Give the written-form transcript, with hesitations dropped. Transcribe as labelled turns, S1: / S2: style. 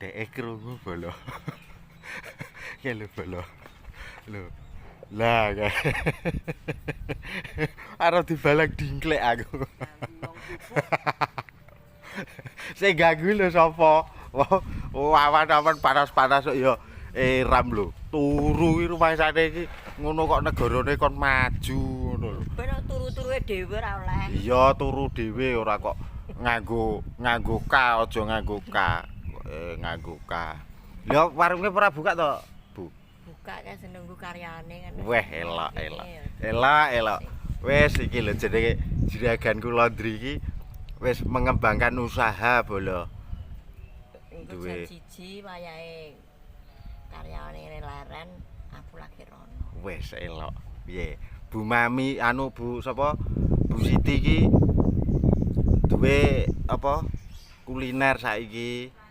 S1: Dek krungu bolo. Ya lho bolo. Lho. Lah kae. Arep dibalak dingklek aku. Sing ganggu lho sapa? Oh, awan-awan panas-panas kok ya ram lho. Turu iki rumangsane iki ngono kok negarane kon maju ngono lho.
S2: Ben turu-turuke dhewe ora oleh.
S1: Iya turu dhewe ora kok nganggo ka aja nganggo ka. Nganggo ka. Lha warunge ora buka to, Bu?
S2: Buka kan senengku karyane kan.
S1: Weh elok. Elok. Wis iki lho jenenge Juraganku Laundry iki wis mengembangkan usaha bolo.
S2: Engko jam 1 wayahe karyane leren aku lagi rono.
S1: Wis elok. Piye? Bu Mami anu Bu sapa? Bu Siti iki duwe apa? Kuliner saiki.